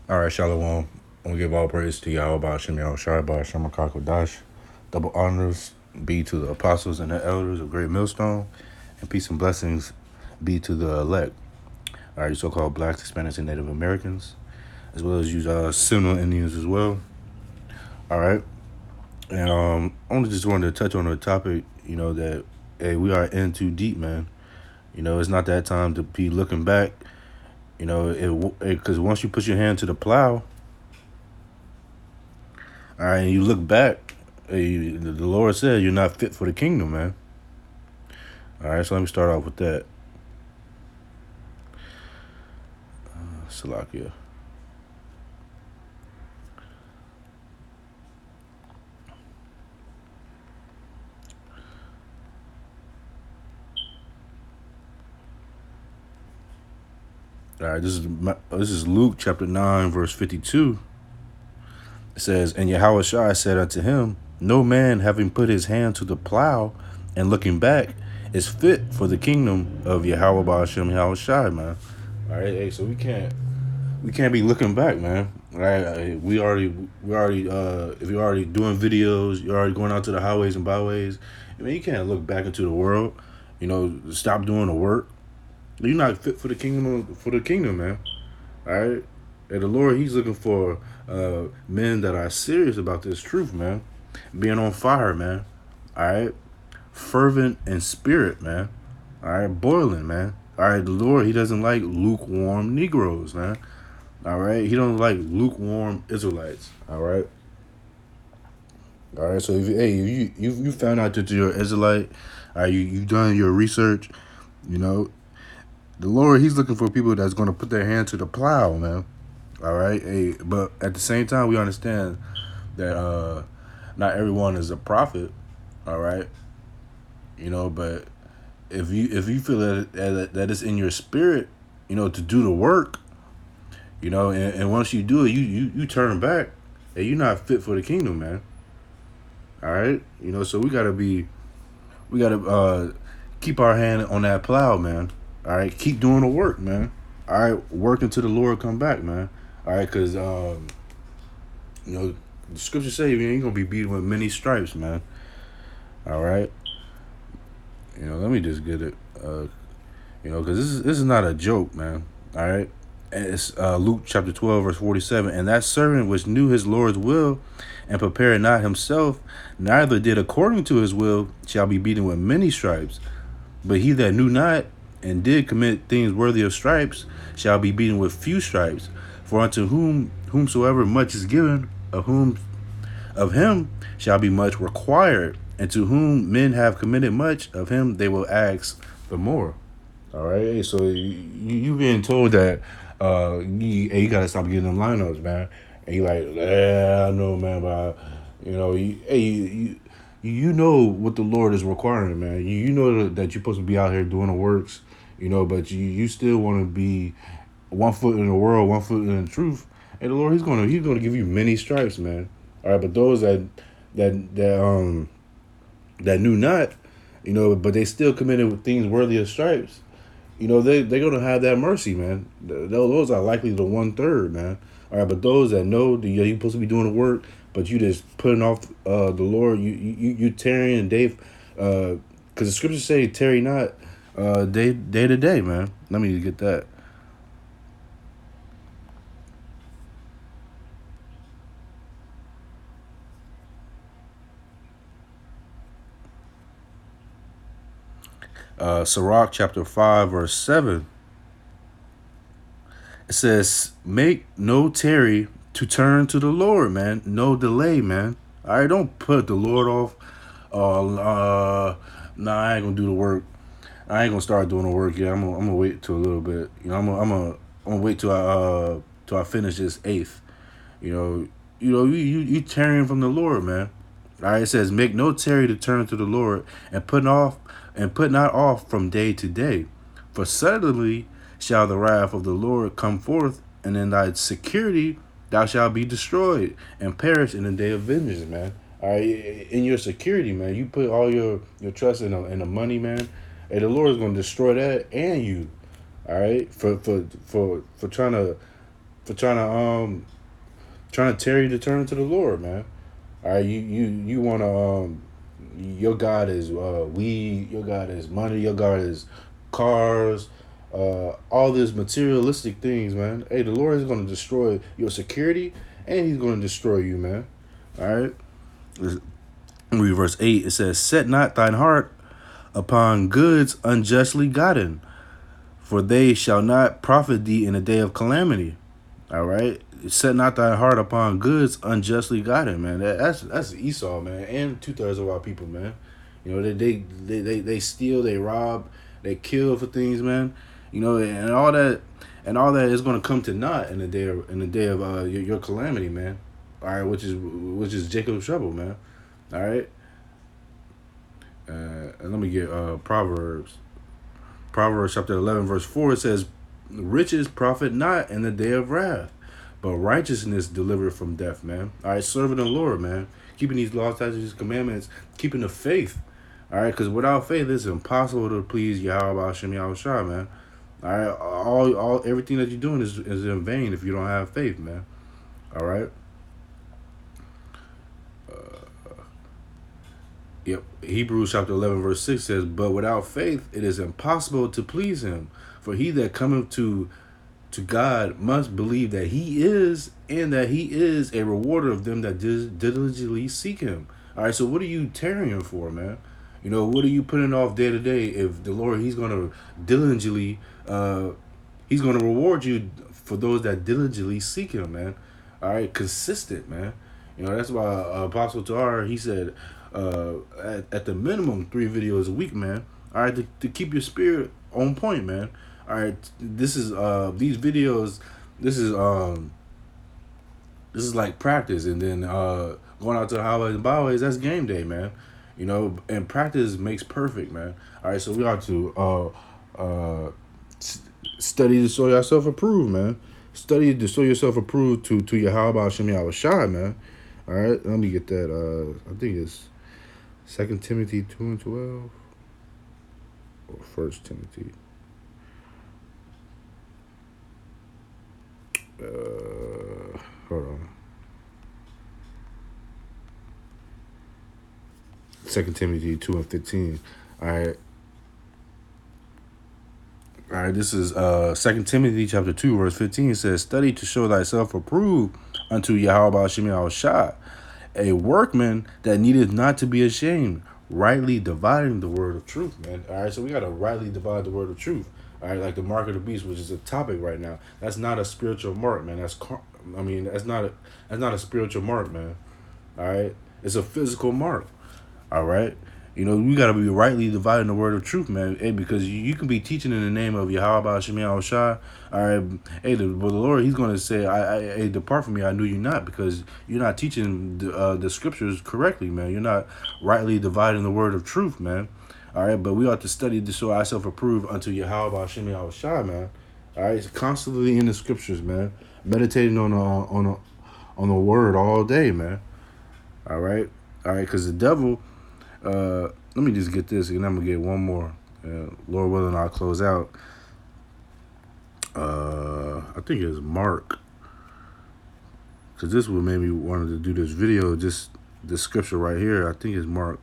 All right, Shalom. I'm gonna give all praise to Yahweh Shem Shai Shem Dash. Double honors be to the apostles and the elders of Great Millstone, and peace and blessings be to the elect. All right, you so-called blacks, Hispanics, and Native Americans, as well as you Seminole Indians as well. All right, and I only just wanted to touch on a topic, that hey, we are in too deep, man. It's not that time to be looking back. Because once you put your hand to the plow, all right, and you look back, the Lord said you're not fit for the kingdom, man. All right, so let me start off with that. Salakia. All right, this is Luke chapter 9, verse 52. It says, "And Yahweh Shai said unto him, No man having put his hand to the plow and looking back is fit for the kingdom of Yahweh Ba'ashem Yahweh Shai, man." All right, hey, so we can't be looking back, man. All right, we already if you're already doing videos, you're already going out to the highways and byways. I mean, you can't look back into the world. Stop doing the work. You're not fit for the kingdom, man. All right, and the Lord, He's looking for men that are serious about this truth, man. Being on fire, man. All right, fervent in spirit, man. All right, boiling, man. All right, the Lord, He doesn't like lukewarm Negroes, man. All right, He don't like lukewarm Israelites. All right. All right, so if you found out that you're an Israelite, all right, you've done your research, you know, the Lord, He's looking for people that's going to put their hand to the plow, man. All right, hey, but at the same time, we understand that not everyone is a prophet. All right, but if you feel that it's in your spirit, to do the work, and once you do it, you turn back, and you're not fit for the kingdom, man. All right, so we gotta keep our hand on that plow, man. All right, keep doing the work, man. All right, work until the Lord come back, man. All right, because the scripture say you're gonna be beaten with many stripes, man. All right, let me just get it, because this is not a joke, man. All right, and it's Luke chapter 12 verse 47, and that servant which knew his Lord's will and prepared not himself, neither did according to his will, shall be beaten with many stripes. But he that knew not and did commit things worthy of stripes shall be beaten with few stripes. For unto whomsoever much is given, of him shall be much required, and to whom men have committed much, of him they will ask the more. All right, so you being told that you gotta stop getting them lineups, man. And you like, yeah, I know, man, but you know what the Lord is requiring, man. You know that you're supposed to be out here doing the works, but you still want to be one foot in the world, one foot in the truth. And the Lord, He's gonna give you many stripes, man. All right, but those that knew not, but they still committed with things worthy of stripes. They're gonna have that mercy, man. Those are likely the 1/3, man. All right, but those that know that you're supposed to be doing the work, but you just putting off the Lord, you tarrying and Dave, because the scriptures say tarry not, day to day, man. Let me get that. Sirach chapter 5 verse 7. It says, "Make no tarry to turn to the Lord, man. No delay, man. All right, don't put the Lord off. Nah, I ain't gonna do the work. I ain't gonna start doing the work yet. I'm gonna wait till a little bit. I'm gonna wait till I finish this eighth. You know, you tarrying from the Lord, man. All right, it says, make no tarry to turn to the Lord, and put not off from day to day, for suddenly shall the wrath of the Lord come forth, and in thy security thou shalt be destroyed and perish in the day of vengeance, man. All right, in your security, man, you put all your trust in the money, man, and the Lord is going to destroy that and you. All right, for trying to for trying to tear you to turn to the Lord, man. All right, you want to your God is weed, your God is money, your God is cars, all these materialistic things, man. Hey, the Lord is going to destroy your security, and He's going to destroy you, man. All right. Read verse 8. It says, "Set not thine heart upon goods unjustly gotten, for they shall not profit thee in a day of calamity." All right, set not thy heart upon goods unjustly gotten, man. That's Esau, man, and 2/3 of our people, man. You know they steal, they rob, they kill for things, man. You know, and all that is going to come to naught in the day of your calamity, man. All right, which is Jacob's trouble, man. All right, and let me get Proverbs. Proverbs chapter 11 verse 4, it says, "Riches profit not in the day of wrath, but righteousness delivered from death," man. All right, serving the Lord, man. Keeping these laws, statutes, commandments, keeping the faith. All right, because without faith, it's impossible to please Yahweh Hashem Yahweh, man. All right, everything that you're doing is in vain if you don't have faith, man. All right. Yep. Hebrews chapter 11 verse 6 says, "But without faith it is impossible to please him. For he that cometh to God must believe that he is, and that he is a rewarder of them that diligently seek him." All right, so what are you tarrying for, man? You know, what are you putting off day to day if the Lord, he's going to diligently, he's going to reward you for those that diligently seek him, man. All right, consistent, man. You know, that's why Apostle Tahar, he said, at the minimum 3 videos a week, man. All right, to keep your spirit on point, man. All right, this is these videos. This is like practice, and then going out to the highways and byways. That's game day, man. You know, and practice makes perfect, man. All right, so we ought to study to show yourself approved, man. Study to show yourself approved to Yahweh Hashem Yahweh Shai, man. All right, let me get that. I think it's 2 Timothy 2:12 or 1 Timothy. Hold on. 2 Timothy 2:15. All right. All right, this is 2 Timothy chapter 2, verse 15. It says, "Study to show thyself approved unto Yahweh Hashem Yahweh Shai, a workman that needeth not to be ashamed, rightly dividing the word of truth," man. All right, so we got to rightly divide the word of truth. All right, like the mark of the beast, which is a topic right now. That's not a spiritual mark, man. That's not a spiritual mark, man. All right, it's a physical mark. All right. You know, we got to be rightly dividing the word of truth, man. Hey, because you can be teaching in the name of Yahweh Hashem Yahweh Shai. All right. Hey, the Lord, he's going to say, hey, depart from me, I knew you not, because you're not teaching the scriptures correctly, man. You're not rightly dividing the word of truth, man. All right. But we ought to study to show ourselves approved unto Yahweh Hashem Yahweh Shai, man. All right. It's constantly in the scriptures, man. Meditating on the word all day, man. All right. All right. Because the devil... let me just get this, and I'm gonna get one more. Lord willing, I'll close out. I think it's Mark, because this would made me wanted to do this video. Just the scripture right here. I think it's Mark.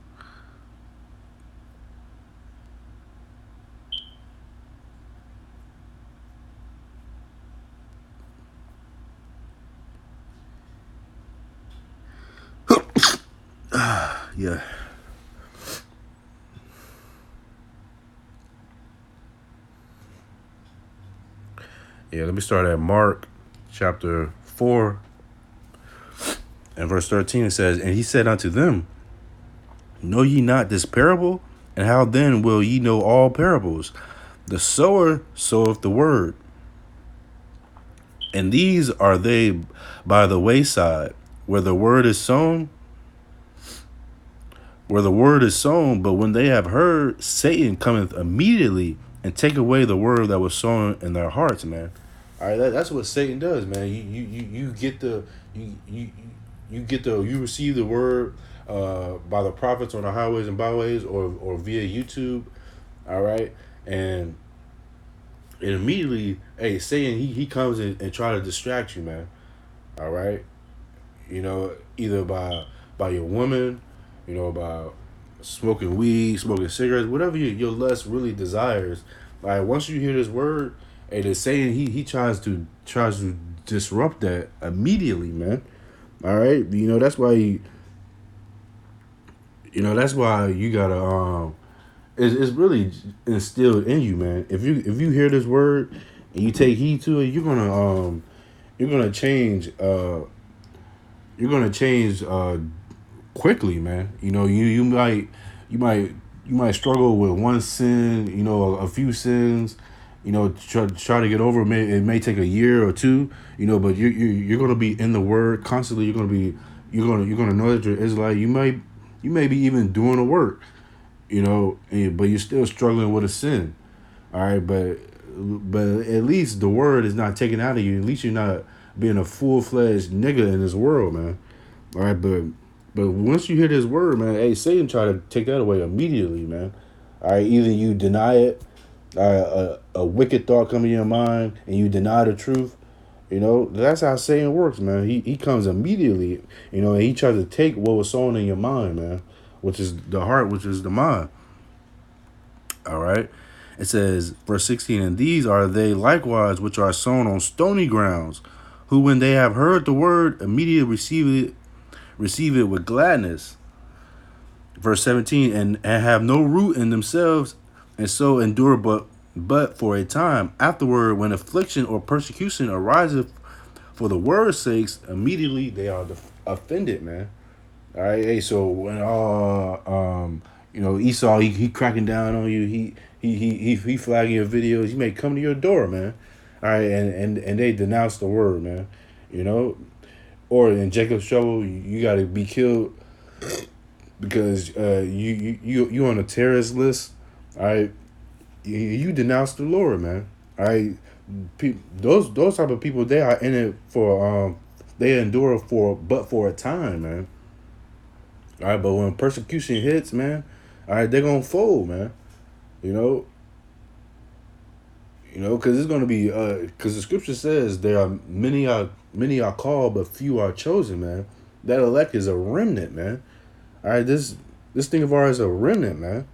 Yeah. Yeah, let me start at Mark chapter 4 and verse 13. It says, "And he said unto them, Know ye not this parable? And how then will ye know all parables? The sower soweth the word. And these are they by the wayside, where the word is sown. But when they have heard, Satan cometh immediately and take away the word that was sown in their hearts," man. All right, that's what Satan does, man. You receive the word by the prophets on the highways and byways, or via YouTube. All right, and And immediately, hey, Satan, he comes in and try to distract you, man. All right, either by your woman, by smoking weed, smoking cigarettes, whatever your lust really desires. Like once you hear this word, hey, the Satan, he tries to disrupt that immediately, man. All right, that's why you gotta it's really instilled in you, man. If you hear this word and you take heed to it, you're gonna change you're gonna change quickly, man. You might struggle with one sin, a few sins, try to get over. It may take a year or two, but you're gonna be in the word constantly. You're gonna know that you're Israelite. You may be even doing the work, but you're still struggling with a sin. All right, but at least the word is not taken out of you. At least you're not being a full-fledged nigga in this world, man. All right, but once you hear this word, man, hey, Satan try to take that away immediately, man. All right, either you deny it, a wicked thought come in your mind, and you deny the truth. That's how Satan works, man. He comes immediately, and he tries to take what was sown in your mind, man, which is the heart, which is the mind. All right. It says, verse 16, and these are they likewise which are sown on stony grounds, who when they have heard the word, immediately receive it with gladness. Verse 17, and have no root in themselves, and so endure but for a time. Afterward, when affliction or persecution ariseth for the word's sakes, immediately they are offended, man. All right, hey, so when Esau, he cracking down on you, he flagging your videos, he may come to your door, man. All right, and they denounce the word, man. You know, or in Jacob's trouble, you got to be killed because you on a terrorist list. All right, you denounce the Lord, man. All right, those type of people, they are in it for they endure for a time, man. All right, but when persecution hits, man, all right, they're gonna fold, man. You know, because it's gonna be because the scripture says there are many are called, but few are chosen, man. That elect is a remnant, man. All right, this thing of ours is a remnant, man.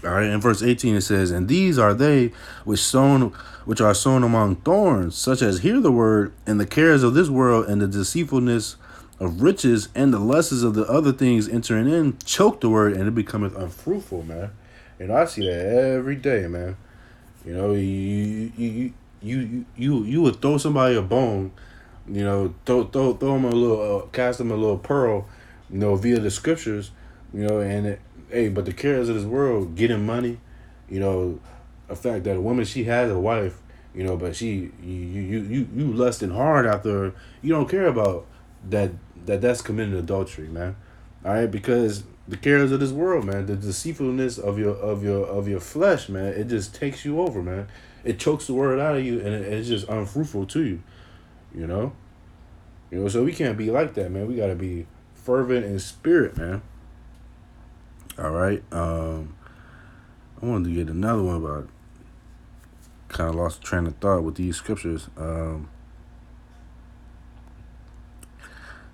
All right, in verse 18 it says, and these are they which are sown among thorns, such as hear the word, and the cares of this world and the deceitfulness of riches and the lusts of the other things entering in choke the word, and it becometh unfruitful, man. I see that every day, man. You would throw somebody a bone, throw them a little, cast them a little pearl, via the scriptures, hey, but the cares of this world, getting money, the fact that a woman, she has a wife, but you lusting hard after her, you don't care about that's committing adultery, man. All right, because the cares of this world, man, the deceitfulness of your flesh, man, it just takes you over, man. It chokes the word out of you, and it's just unfruitful to you, you know. So we can't be like that, man. We gotta be fervent in spirit, man. All right. I wanted to get another one, but I kind of lost train of thought with these scriptures.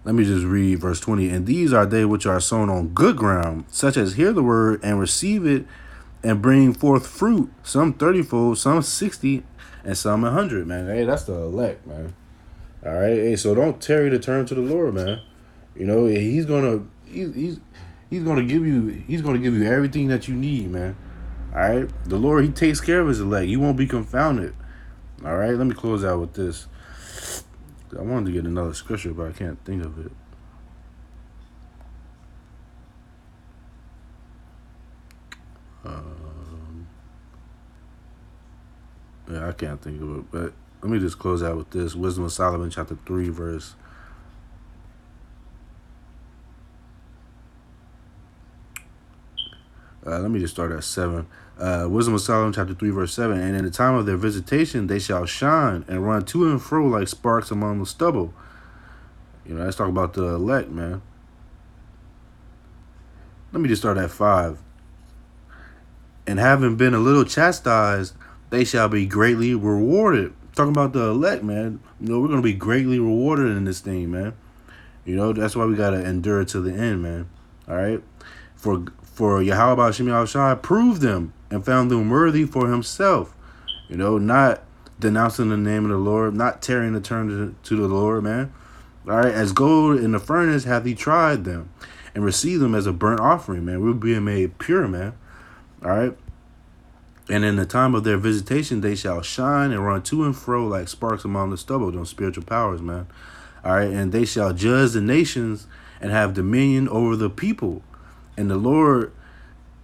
Let me just read verse 20. And these are they which are sown on good ground, such as hear the word and receive it and bring forth fruit, some 30-fold, some 60, and some 100, man. Hey, that's the elect, man. All right. Hey, so don't tarry to turn to the Lord, man. He's gonna give you everything that you need, man. All right. The Lord, he takes care of his elect. You won't be confounded. All right. Let me close out with this. I wanted to get another scripture, but I can't think of it. Yeah, I can't think of it. But let me just close out with this. Wisdom of Solomon, chapter 3, verse. Let me just start at 7. Wisdom of Solomon, chapter 3, verse 7. And in the time of their visitation, they shall shine and run to and fro like sparks among the stubble. Let's talk about the elect, man. Let me just start at 5. And having been a little chastised, they shall be greatly rewarded. Talking about the elect, man. We're gonna be greatly rewarded in this thing, man. That's why we gotta endure to the end, man. All right. For Yahweh Hashem Yahushua proved them and found them worthy for himself. Not denouncing the name of the Lord, not tearing the turn to the Lord, man. All right. As gold in the furnace hath he tried them and received them as a burnt offering, man. We're being made pure, man. All right. And in the time of their visitation, they shall shine and run to and fro like sparks among the stubble, those spiritual powers, man. All right. And they shall judge the nations and have dominion over the people. And the Lord,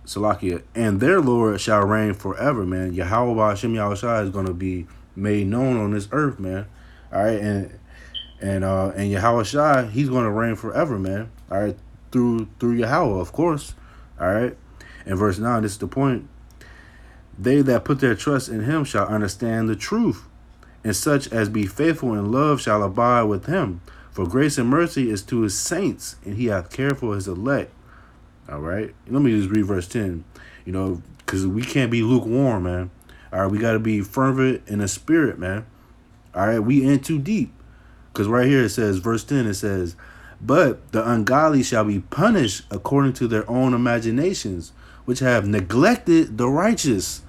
Salakia, and their Lord shall reign forever, man. Yahweh Hashem Yahushua is going to be made known on this earth, man. All right. And Yahweh Shai, he's going to reign forever, man. All right. Through Yahweh, of course. All right. In verse 9, this is the point. They that put their trust in him shall understand the truth, and such as be faithful in love shall abide with him. For grace and mercy is to his saints, and he hath cared for his elect. All right. Let me just read verse 10, because we can't be lukewarm, man. All right. We got to be fervent in the spirit, man. All right. We in too deep. Because right here it says, verse 10, it says, but the ungodly shall be punished according to their own imaginations, which have neglected the righteous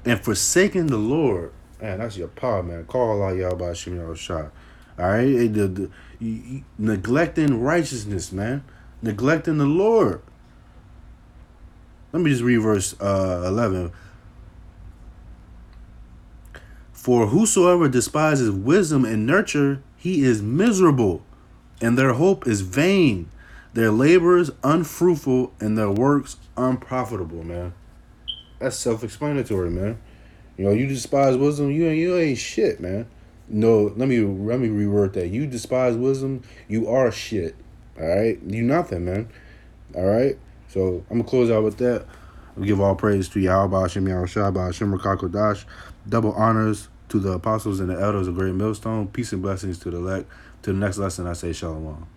and forsaken the Lord. Man, that's your power, man. Call Allah Yahweh Hashem Yahushua. All right? Neglecting righteousness, man. Neglecting the Lord. Let me just read verse 11. For whosoever despises wisdom and nurture, he is miserable, and their hope is vain. Their labors unfruitful, and their works unprofitable, man. That's self-explanatory, man. You despise wisdom, you ain't shit, man. No, let me reword that. You despise wisdom, you are shit. All right? You nothing, man. All right? So I'm going to close out with that. We give all praise to Yahweh Hashem Yahushua Hashem Rakakodash. Double honors to the apostles and the elders of Great Millstone. Peace and blessings to the elect. To the next lesson, I say shalom.